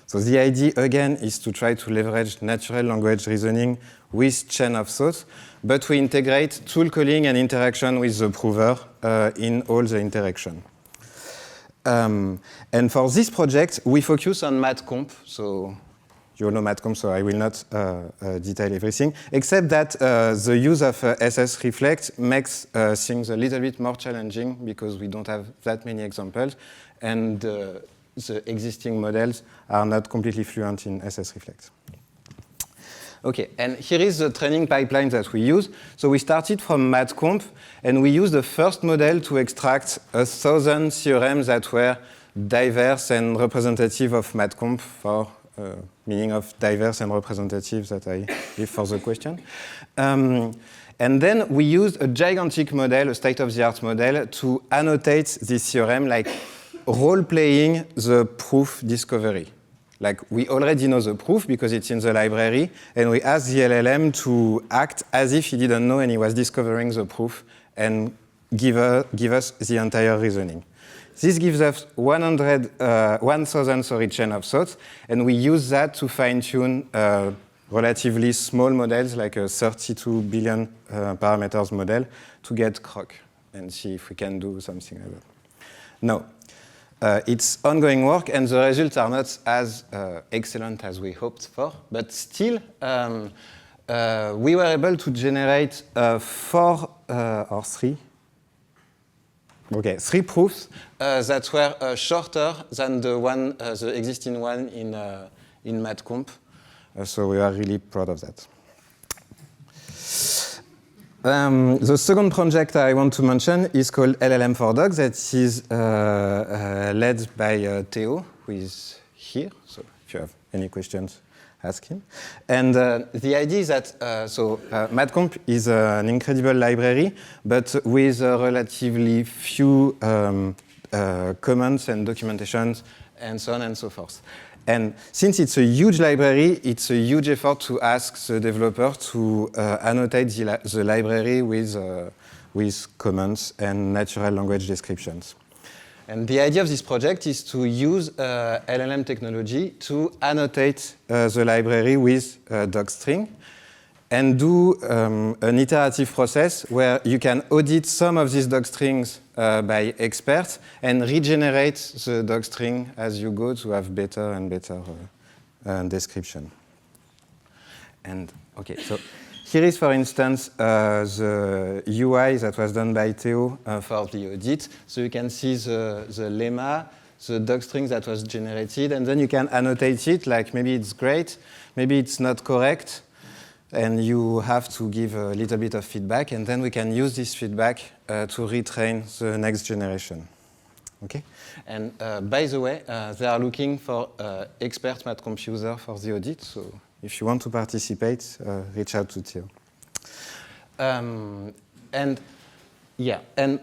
So the idea, again, is to try to leverage natural language reasoning with chain of thought, but we integrate tool calling and interaction with the prover in all the interaction. And for this project, we focus on MatComp. So you all know MatComp, so I will not detail everything, except that the use of SS Reflect makes things a little bit more challenging because we don't have that many examples, and the existing models are not completely fluent in SS Reflect. Okay, and here is the training pipeline that we use. So we started from MatComp, and we used the first model to extract 1,000 theorems that were diverse and representative of MatComp for meaning of diverse and representative that I leave for the question. And then we used a gigantic model, a state-of-the-art model, to annotate this theorem, like role-playing the proof discovery. Like we already know the proof because it's in the library, and we asked the LLM to act as if he didn't know and he was discovering the proof and give us the entire reasoning. This gives us 1,000 chain of thought, and we use that to fine-tune relatively small models, like a 32 billion parameters model, to get Rocq and see if we can do something like that. No. It's ongoing work, and the results are not as excellent as we hoped for, but still, we were able to generate 3 proofs that were shorter than the existing one in MatComp. So we are really proud of that. The second project I want to mention is called LLM for Dogs. That is led by Theo, who is here. So if you have any questions, ask him. And the idea is that, MatComp is an incredible library, but with relatively few comments and documentations and so on and so forth. And since it's a huge library, it's a huge effort to ask the developer to annotate the library with comments and natural language descriptions. And the idea of this project is to use LLM technology to annotate the library with docstring and do an iterative process where you can audit some of these docstrings by experts and regenerate the docstring as you go to have better and better description. And okay, so here is, for instance, the UI that was done by Theo for the audit. So you can see the lemma, the docstring that was generated, and then you can annotate it, like maybe it's great, maybe it's not correct, and you have to give a little bit of feedback, and then we can use this feedback to retrain the next generation. Okay? And by the way, they are looking for expert MatComp user for the audit, so if you want to participate, reach out to Theo. And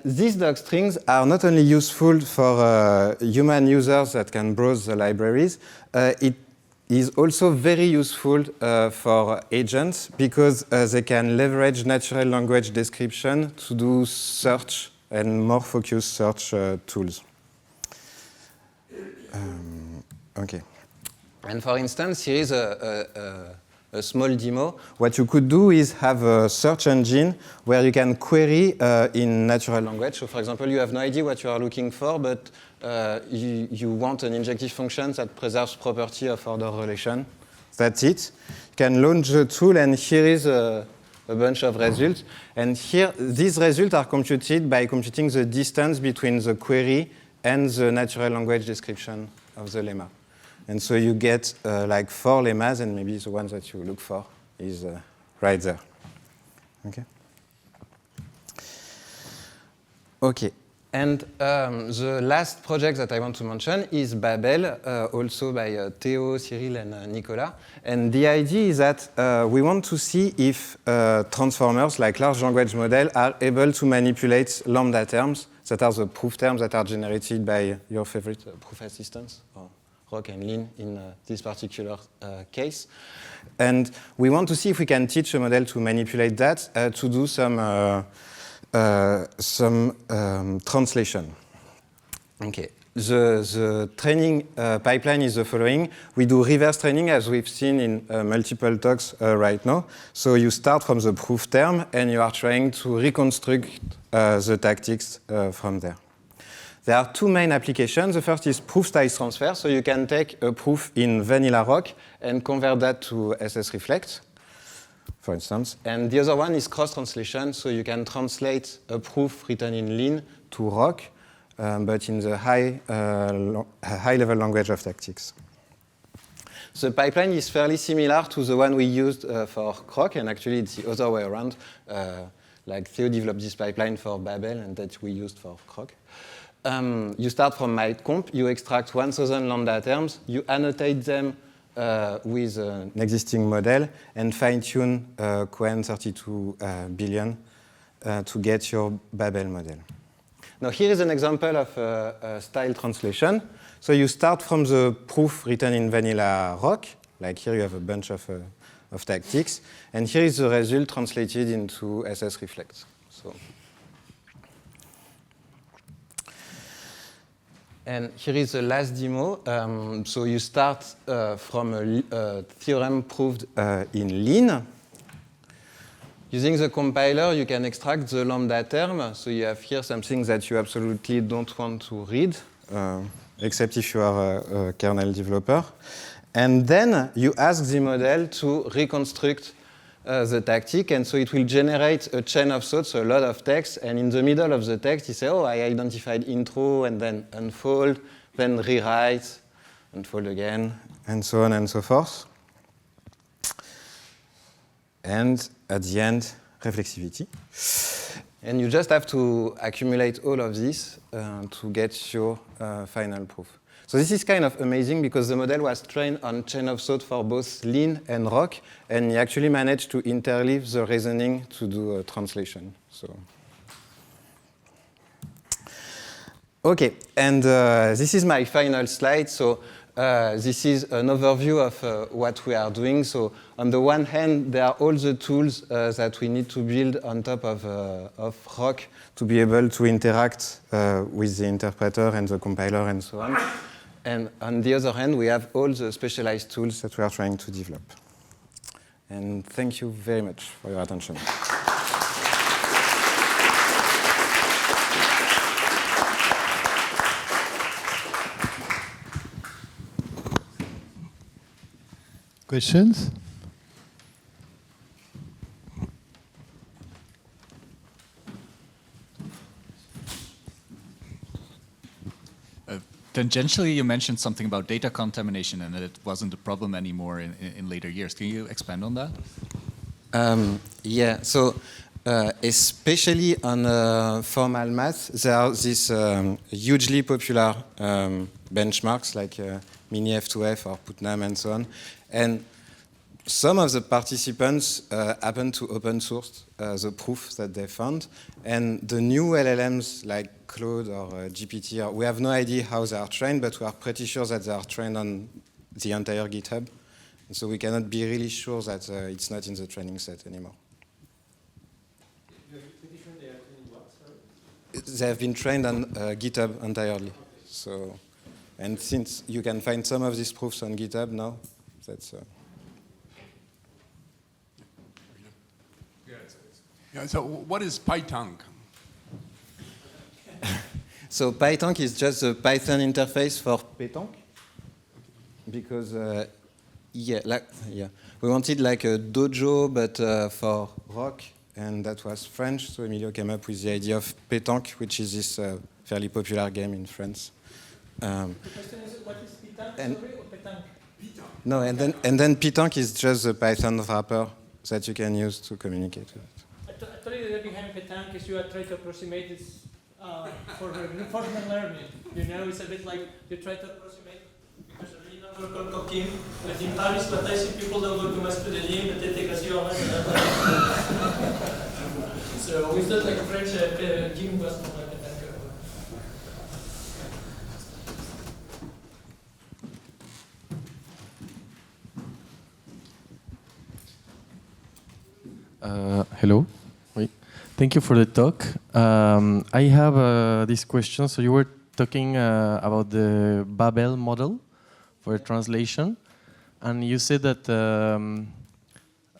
these docstrings are not only useful for human users that can browse the libraries, it is also very useful for agents because they can leverage natural language description to do search and more focused search tools. Okay. And for instance, here is a small demo. What you could do is have a search engine where you can query in natural language. So for example, you have no idea what you are looking for, but you want an injective function that preserves property of order relation. That's it. You can launch the tool, and here is a bunch of results. And here, these results are computed by computing the distance between the query and the natural language description of the lemma. And so you get like 4 lemmas, and maybe the one that you look for is right there. Okay. Okay. And the last project that I want to mention is Babel, also by Theo, Cyril, and Nicolas. And the idea is that we want to see if transformers, like large language models, are able to manipulate lambda terms, that are the proof terms that are generated by your favorite proof assistants, or Rocq and Lin in this particular case. And we want to see if we can teach a model to manipulate that to do some translation. Okay. The training pipeline is the following. We do reverse training, as we've seen in multiple talks right now. So you start from the proof term, and you are trying to reconstruct the tactics from there. There are 2 main applications. The first is proof size transfer. So you can take a proof in vanilla Rocq and convert that to SS Reflect, for instance. And the other one is cross-translation. So you can translate a proof written in Lin to Rocq, but in the high-level language of tactics. The pipeline is fairly similar to the one we used for Rocq, and actually it's the other way around. Like Theo developed this pipeline for Babel, and that we used for Rocq. You start from mycomp, you extract 1,000 lambda terms, you annotate them with an existing model, and fine-tune Qwen 32 billion to get your Babel model. Now here is an example of a style translation. So you start from the proof written in vanilla Rocq, like here you have a bunch of tactics, and here is the result translated into SS Reflect. And here is the last demo. So you start from a theorem proved in Lin. Using the compiler, you can extract the lambda term. So you have here something that you absolutely don't want to read, except if you are a kernel developer. And then you ask the model to reconstruct the tactic, and so it will generate a chain of thoughts, so a lot of text, and in the middle of the text, you say, oh, I identified intro, and then unfold, then rewrite, unfold again, and so on and so forth. And at the end, reflexivity. And you just have to accumulate all of this to get your final proof. So this is kind of amazing because the model was trained on chain of thought for both Lin and Rocq, and he actually managed to interleave the reasoning to do a translation. So, okay, and this is my final slide. So this is an overview of what we are doing. So on the one hand, there are all the tools that we need to build on top of Rocq to be able to interact with the interpreter and the compiler and so on. And on the other hand, we have all the specialized tools that we are trying to develop. And thank you very much for your attention. Questions? Tangentially, you mentioned something about data contamination and that it wasn't a problem anymore in later years. Can you expand on that? Yeah, so especially on formal math, there are these hugely popular benchmarks like Mini-F2F or Putnam and so on. And some of the participants happen to open source the proof that they found. And the new LLMs like Claude or GPT, we have no idea how they are trained, but we are pretty sure that they are trained on the entire GitHub. And so we cannot be really sure that it's not in the training set anymore. They have been trained on GitHub entirely. So, and since you can find some of these proofs on GitHub now, that's... Yeah, so what is Python? So Python is just a Python interface for pétanque, because we wanted like a dojo, but for Rocq, and that was French. So Emilio came up with the idea of pétanque, which is this fairly popular game in France. The question is, what is pétanque, or pétanque? No, and then pétanque is just a Python wrapper that you can use to communicate with it. I told you that behind pétanque is you are trying to approximate this for reinforcement learning. You know, it's a bit like you try to approximate, because I really don't go to cooking. But in Paris, but I see people don't go too much to the gym, but they take a zero. So we thought like French gym was not like pétanque. Hello. Oui. Thank you for the talk. I have this question. So you were talking about the Babel model for translation, and you said that.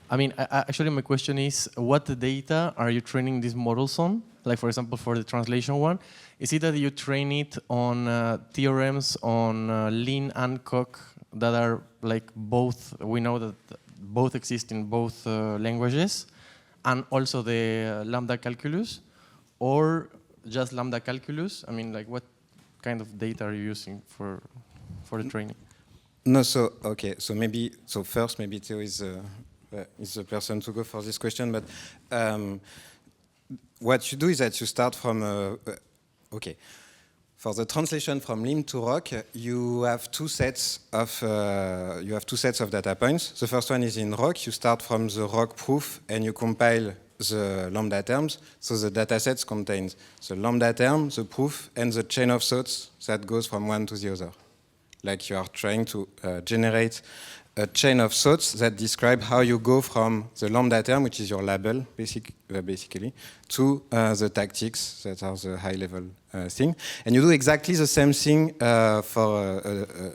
Actually, my question is, what data are you training these models on? Like, for example, for the translation one, is it that you train it on theorems on Lean and Coq that are like both? We know that both exist in both languages, and also the lambda calculus, or just lambda calculus? I mean, like, what kind of data are you using for the training? No, so okay, so first maybe Theo is the person to go for this question, but what you do is that you start from okay. For the translation from Lean to Rocq, you have two sets of data points. The first one is in Rocq. You start from the Rocq proof and you compile the lambda terms. So the data sets contains the lambda term, the proof, and the chain of thoughts that goes from one to the other. Like you are trying to generate a chain of thoughts that describe how you go from the lambda term, which is your label, basically, to the tactics that are the high-level thing. And you do exactly the same thing for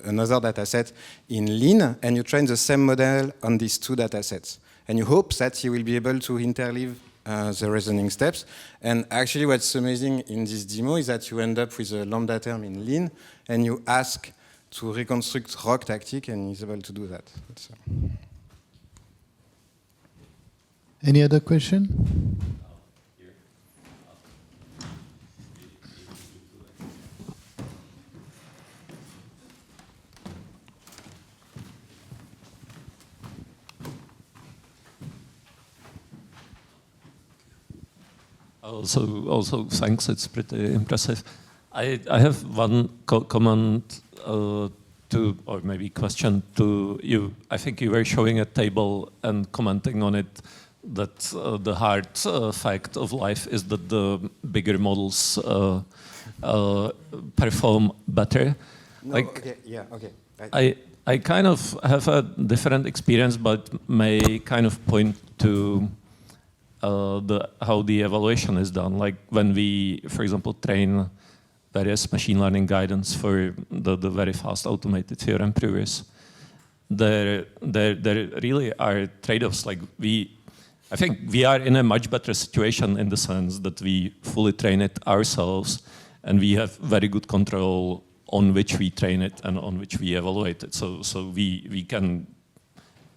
another data set in Lean, and you train the same model on these two data sets. And you hope that you will be able to interleave the reasoning steps. And actually what's amazing in this demo is that you end up with a lambda term in Lean, and you ask to reconstruct Rocq tactic, and he's able to do that. Any other question? Also, thanks. It's pretty impressive. I have one comment or maybe question to you. I think you were showing a table and commenting on it that the hard fact of life is that the bigger models perform better. No, like, okay, yeah, okay. I kind of have a different experience, but may kind of point to how the evaluation is done. Like when we, for example, train various machine learning guidance for the very fast automated theorem provers, there really are trade-offs. Like I think we are in a much better situation in the sense that we fully train it ourselves, and we have very good control on which we train it and on which we evaluate it. So we can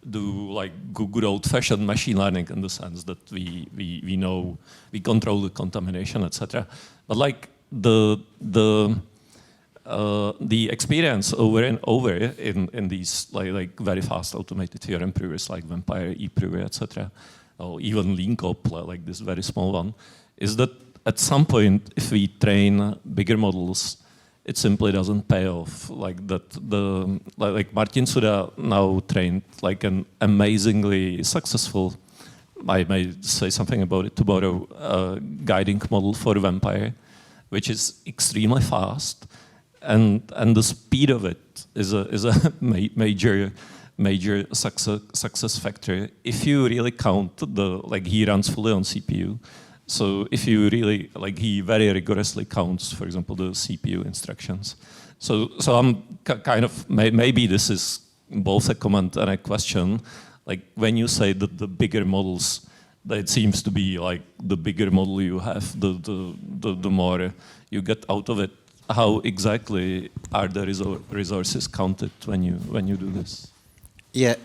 do like good old-fashioned machine learning in the sense that we know, we control the contamination, etc. But like the experience over and over in these like very fast automated theorem provers like Vampire, eProver, etc., or even LeanCop, like this very small one, is that at some point, if we train bigger models, it simply doesn't pay off. Like that, like Martin Suda now trained like an amazingly successful, I may say something about it tomorrow, guiding model for Vampire, which is extremely fast, and the speed of it is a major success factor. If you really count he runs fully on CPU. So if you really he very rigorously counts, for example, the CPU instructions. So I'm kind of maybe this is both a comment and a question. Like when you say that the bigger models, that it seems to be like the bigger model you have, the more you get out of it. How exactly are the resources counted when you do this? Yeah,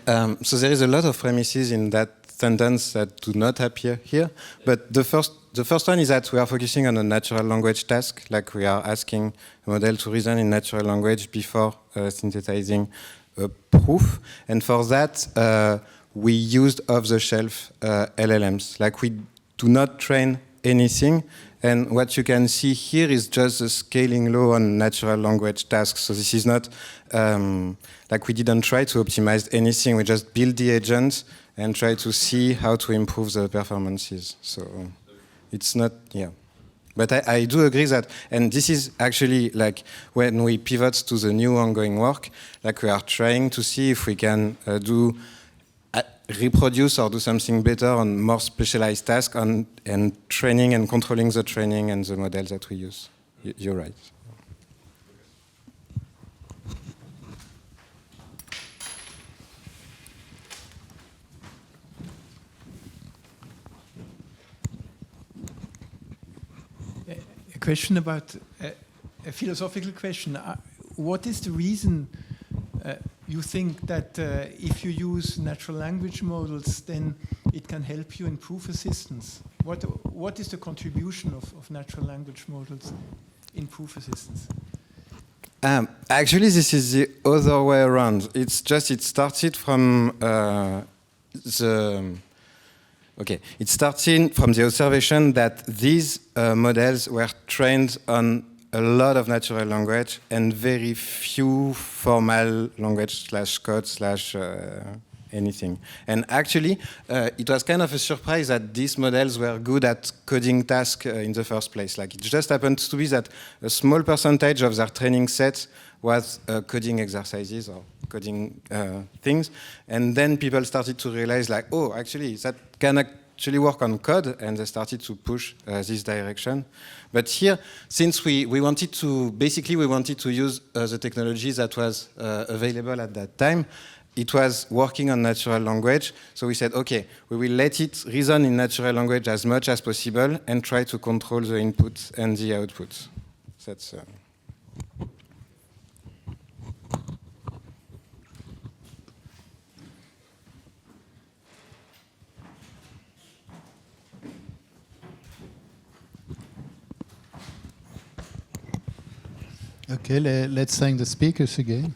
so there is a lot of premises in that sentence that do not appear here. But the first one is that we are focusing on a natural language task, like we are asking a model to reason in natural language before synthesizing a proof. And for that, we used off-the-shelf LLMs. Like we do not train anything. And what you can see here is just the scaling law on natural language tasks. So this is not like we didn't try to optimize anything. We just build the agent and try to see how to improve the performances. So it's not, yeah. But I do agree that, and this is actually like when we pivot to the new ongoing work, like we are trying to see if we can reproduce or do something better on more specialized tasks and training and controlling the training and the models that we use. You're right. A question about a philosophical question. What is the reason you think that if you use natural language models, then it can help you improve assistance? What is the contribution of natural language models in proof assistance? Actually, this is the other way around. It's just it started from it started from the observation that these models were trained on a lot of natural language and very few formal language /code/ anything. And actually, it was kind of a surprise that these models were good at coding tasks in the first place. Like it just happened to be that a small percentage of their training set was coding exercises or coding things. And then people started to realize like, oh, actually, that can actually work on code, and they started to push this direction. But here, since we wanted to use the technology that was available at that time, it was working on natural language. So we said, okay, we will let it reason in natural language as much as possible and try to control the input and the output. That's Okay, let's thank the speakers again.